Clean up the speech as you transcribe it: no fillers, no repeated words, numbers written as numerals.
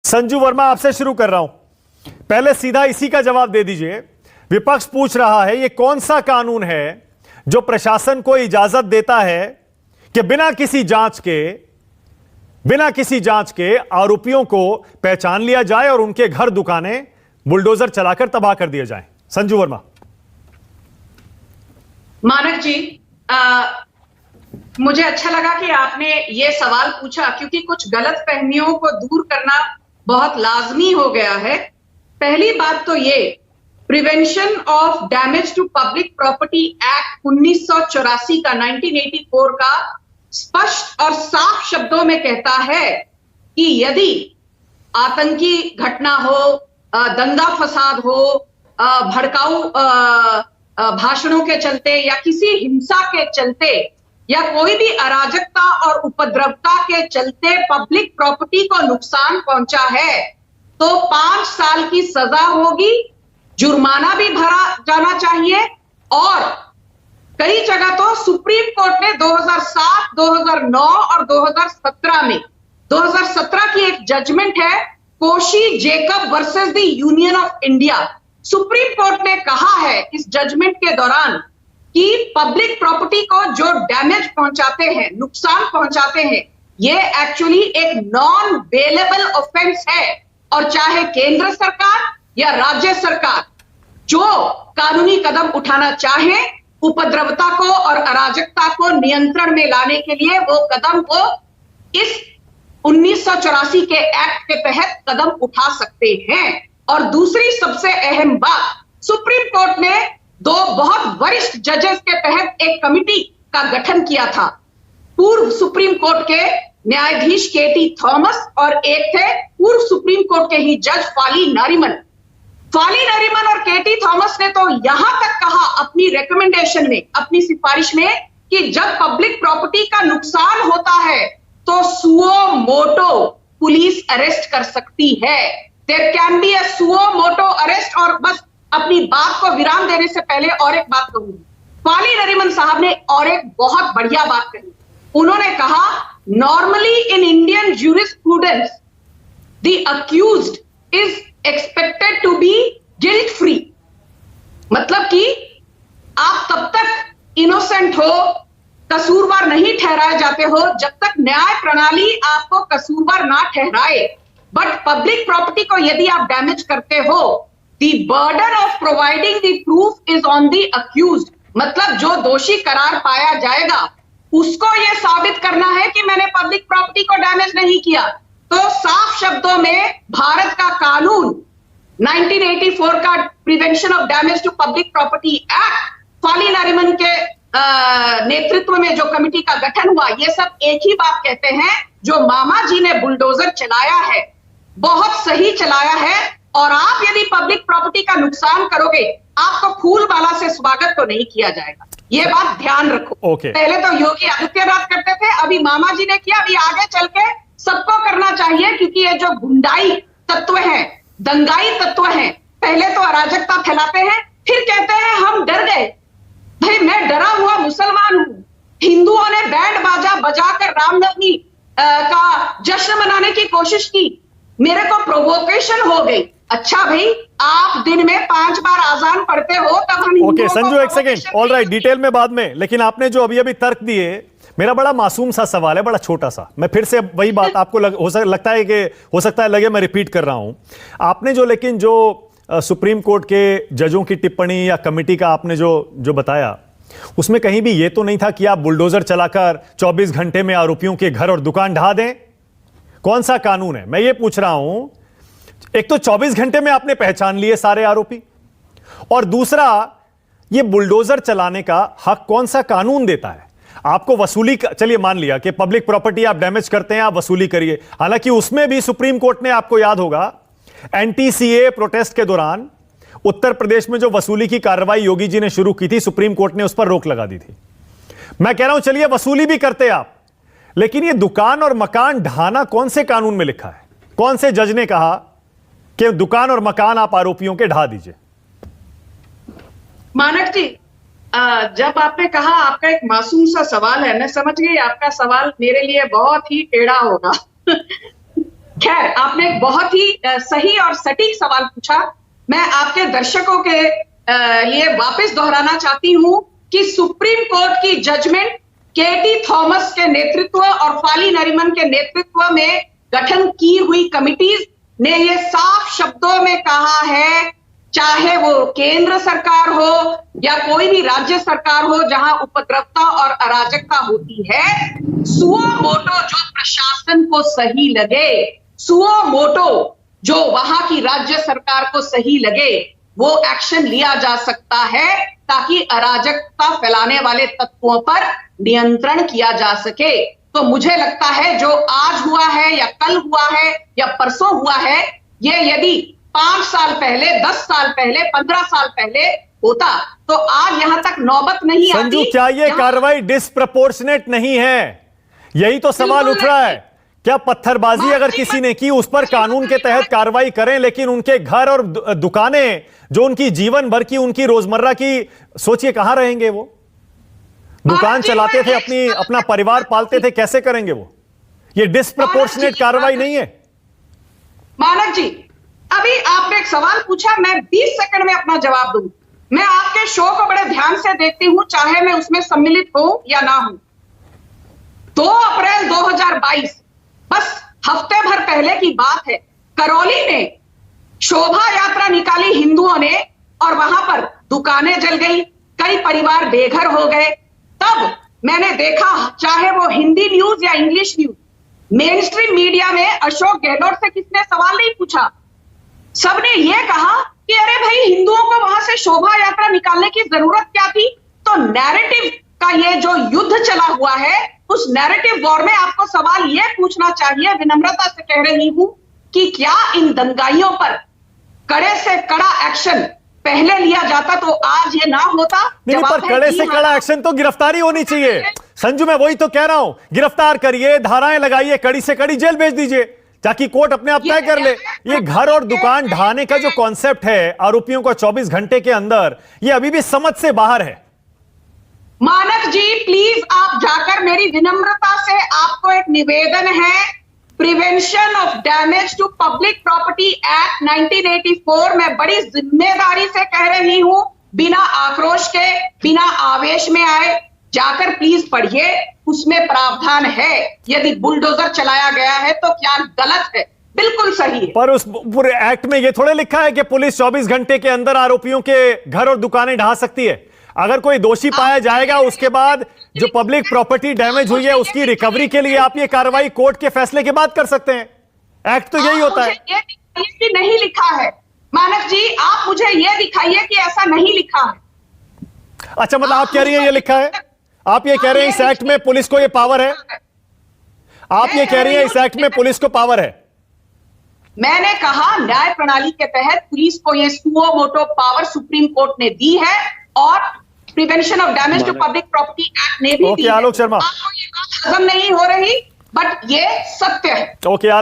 संजू वर्मा, आपसे शुरू कर रहा हूं। पहले सीधा इसी का जवाब दे दीजिए। विपक्ष पूछ रहा है ये कौन सा कानून है जो प्रशासन को इजाजत देता है कि बिना किसी जांच के आरोपियों को पहचान लिया जाए और उनके घर दुकानें बुलडोजर चलाकर तबाह कर दिए जाएं। संजू वर्मा। मानक जी, मुझे अच्छा लगा कि आपने ये सवाल पूछा, क्योंकि कुछ गलत फहमियों को दूर करना बहुत लाजमी हो गया है। पहली बात तो ये, prevention of damage to public property act 1984 का 1984 का स्पष्ट और साफ शब्दों में कहता है कि यदि आतंकी घटना हो, दंगा फसाद हो, भड़काऊ भाषणों के चलते या किसी हिंसा के चलते या कोई भी अराजकता और उपद्रवता के चलते पब्लिक प्रॉपर्टी को नुकसान पहुंचा है तो 5 साल की सजा होगी, जुर्माना भी भरा जाना चाहिए। और कई जगह तो सुप्रीम कोर्ट ने 2007, 2009 और 2017 में 2017 की एक जजमेंट है, Koshy Jacob versus the union of India. Supreme court ने कहा है इस जजमेंट के दौरान कि पब्लिक प्रॉपर्टी को जो डैमेज पहुंचाते हैं, नुकसान पहुंचाते हैं, ये एक्चुअली एक नॉन बेलेबल ऑफेंस है। और चाहे केंद्र सरकार या राज्य सरकार जो कानूनी कदम उठाना चाहे उपद्रवता को और अराजकता को नियंत्रण में लाने के लिए, वो कदम को इस 1984 के एक्ट के तहत कदम उठा सकते हैं। और दूसरी सबसे अहम बात, सुप्रीम कोर्ट ने 2 बहुत वरिष्ठ जजेस के तहत एक कमिटी का गठन किया था। पूर्व सुप्रीम कोर्ट के न्यायाधीश केटी थॉमस और एक थे पूर्व सुप्रीम कोर्ट के ही जज फाली नरीमन और केटी थॉमस ने तो यहां तक कहा अपनी रिकमेंडेशन में, अपनी सिफारिश में, कि जब पब्लिक प्रॉपर्टी का नुकसान होता है तो सुओ मोटो पुलिस अरेस्ट कर सकती है। There can be a suo motu arrest. और बस अपनी बात को विराम देने से पहले और एक बात कहूंगी, फाली नरीमन साहब ने और एक बहुत बढ़िया बात कही। उन्होंने कहा, normally in Indian jurisprudence the accused is expected to be guilt free. मतलब कि आप तब तक इनोसेंट हो, कसूरवार नहीं ठहराए जाते हो जब तक न्याय प्रणाली आपको कसूरवार ना ठहराए। बट पब्लिक प्रॉपर्टी को यदि आप डैमेज करते हो, the burden of providing the proof is on the accused. मतलब जो दोषी करार पाया जाएगा उसको यह साबित करना है कि मैंने पब्लिक प्रॉपर्टी को डैमेज नहीं किया। तो साफ शब्दों में भारत का कानून 1984 का prevention of damage to public property act, Fali Nariman के नेतृत्व में जो कमिटी का गठन हुआ, ये सब एक ही बात कहते हैं, जो मामा जी ने बुलडोजर चलाया है बहुत सही चलाया है। और आप यदि पब्लिक प्रॉपर्टी का नुकसान करोगे, आपको फूल माला से स्वागत तो नहीं किया जाएगा। ये बात ध्यान रखो। पहले तो योगी आदित्यनाथ करते थे, अभी मामा जी ने किया, अभी आगे चल के सबको करना चाहिए। क्योंकि ये जो गुंडाई तत्व हैं, दंगाई तत्व हैं, पहले तो अराजकता फैलाते हैं, फिर कहते हैं हम डर गए। भाई, मैं डरा हुआ मुसलमान हूं। हिंदुओं ने बैंड बाजा बजाकर रामनवमी का जश्न मनाने की कोशिश की, मेरे को प्रोवोकेशन हो गई। अच्छा भाई, आप दिन में 5 बार आजान पढ़ते हो, तब हम ओके संजू, एक सेकेंड, ऑल राइट, डिटेल में बाद में। लेकिन आपने जो अभी तर्क दिए, मेरा बड़ा मासूम सा सवाल है, बड़ा छोटा सा। मैं फिर से वही बात आपको लगता है कि हो सकता है लगे मैं रिपीट कर रहा हूं। आपने जो सुप्रीम कोर्ट के जजों की टिप्पणी या कमिटी का आपने जो बताया, उसमें कहीं भी ये तो नहीं था कि आप बुलडोजर चलाकर 24 घंटे में आरोपियों के घर और दुकान ढा दें। कौन सा कानून है, मैं ये पूछ रहा हूं। एक तो 24 घंटे में आपने पहचान लिए सारे आरोपी, और दूसरा, ये बुलडोजर चलाने का हक कौन सा कानून देता है आपको? वसूली चलिए मान लिया कि पब्लिक प्रॉपर्टी आप डैमेज करते हैं, आप वसूली करिए। हालांकि उसमें भी सुप्रीम कोर्ट ने, आपको याद होगा, एंटी-सीए प्रोटेस्ट के दौरान उत्तर प्रदेश में जो वसूली की कार्रवाई योगी जी ने शुरू की थी, सुप्रीम कोर्ट ने उस पर रोक लगा दी थी। मैं कह रहा हूं चलिए वसूली भी करते आप, लेकिन ये दुकान और मकान ढाना कौन से कानून में लिखा है? कौन से जज ने कहा कि दुकान और मकान आप आरोपियों के ढा दीजिए? मानक जी, जब आपने कहा आपका एक मासूम सा सवाल है, मैं समझ गई आपका सवाल मेरे लिए बहुत ही टेढ़ा होगा। खैर, आपने एक बहुत ही सही और सटीक सवाल पूछा। मैं आपके दर्शकों के लिए वापस दोहराना चाहती हूं कि सुप्रीम कोर्ट की जजमेंट केटी थॉमस के नेतृत्व और फाली नरीमन के नेतृत्व में गठन की हुई कमिटीज ने ये साफ शब्दों में कहा है, चाहे वो केंद्र सरकार हो या कोई भी राज्य सरकार हो जहां उपद्रवता और अराजकता होती है, सुओ मोटो जो प्रशासन को सही लगे, सुओ मोटो जो वहां की राज्य सरकार को सही लगे, वो एक्शन लिया जा सकता है ताकि अराजकता फैलाने वाले तत्वों पर नियंत्रण किया जा सके। तो मुझे लगता है जो आज हुआ है या कल हुआ है या परसों हुआ है, ये यदि 5 साल पहले, 10 साल पहले, 15 साल पहले होता तो आज यहां तक नौबत नहीं आती। संजू, क्या ये कार्रवाई डिस्प्रपोर्शनेट नहीं है? यही तो सवाल उठ रहा है। क्या पत्थरबाजी अगर किसी ने की उस पर कानून के तहत कार्रवाई करें, लेकिन उनके घर और दुकानें जो उनकी जीवन भर की, उनकी रोजमर्रा की, सोचिए कहां रहेंगे वो? दुकान चलाते थे, अपना परिवार पालते थे, कैसे करेंगे वो? ये डिस्प्रपोर्शनेट कार्रवाई नहीं है? मानक जी, अभी आपने एक सवाल पूछा, मैं 20 सेकंड में अपना जवाब दूं। मैं आपके शो को बड़े ध्यान से देखती हूं, चाहे मैं उसमें सम्मिलित हूं या ना हूं। 2 अप्रैल 2022, बस हफ्ते भर पहले की बात है, करौली में शोभा यात्रा निकाली हिंदुओं ने और वहां पर दुकानें जल गई, कई परिवार बेघर हो गए। तब मैंने देखा, चाहे वो हिंदी न्यूज या English news, main stream media में अशोक गहलोत से किसने सवाल नहीं पूछा। सबने ये कहा कि अरे भाई, हिंदुओं को वहां से शोभा यात्रा निकालने की जरूरत क्या थी। तो नैरेटिव का ये जो युद्ध चला हुआ है, उस नैरेटिव वॉर में आपको सवाल ये पूछना चाहिए, विनम्रता से कह रही हूं, कि क्या इन दंगाइयों पर कड़े से कड़ा एक्शन पहले लिया जाता तो आज ये ना होता? नहीं, पर कड़े से कड़ा एक्शन तो गिरफ्तारी होनी चाहिए। संजू, मैं वही तो कह रहा हूं, गिरफ्तार करिए, धाराएं लगाइए, कड़ी से कड़ी जेल भेज दीजिए, ताकि कोर्ट अपने आप तय कर ले। ये घर और दुकान ढहाने का जो कॉन्सेप्ट है आरोपियों को 24 घंटे के अंदर, ये अभी भी समझ से बाहर है। मानक जी, प्लीज आप जाकर, मेरी विनम्रता से आपको एक निवेदन है, prevention of damage to public property act 1984 मैं बड़ी जिम्मेदारी से कह रही हूं, बिना आक्रोश के, बिना आवेश में आए, जाकर प्लीज पढ़िए। उसमें प्रावधान है, यदि बुलडोजर चलाया गया है तो क्या गलत है, बिल्कुल सही है। पर उस पूरे एक्ट में यह थोड़े लिखा है कि पुलिस 24 घंटे के अंदर आरोपियों के घर और दुकानें ढहा सकती है। अगर कोई दोषी पाया जाएगा, उसके बाद जो पब्लिक प्रॉपर्टी डैमेज हुई है उसकी रिकवरी के लिए आप ये कार्रवाई कोर्ट के फैसले के बाद कर सकते हैं। एक्ट तो यही होता है। ये दिखाइए कि नहीं लिखा है। मानक जी, आप मुझे ये दिखाइए कि ऐसा नहीं लिखा है। अच्छा, मतलब आप कह रही हैं ये लिखा है? आप ये कह रहे हैं इस एक्ट में पुलिस को ये पावर है? आप ये कह रही हैं इस एक्ट में पुलिस को पावर है? मैंने कहा, न्याय प्रणाली के तहत पुलिस को ये suo motu power supreme court ने दी है और prevention of damage to public property act ने भी दी है। आलोक शर्मा, आपको ये बात हजम नहीं हो रही, बट ये सत्य है। ओके।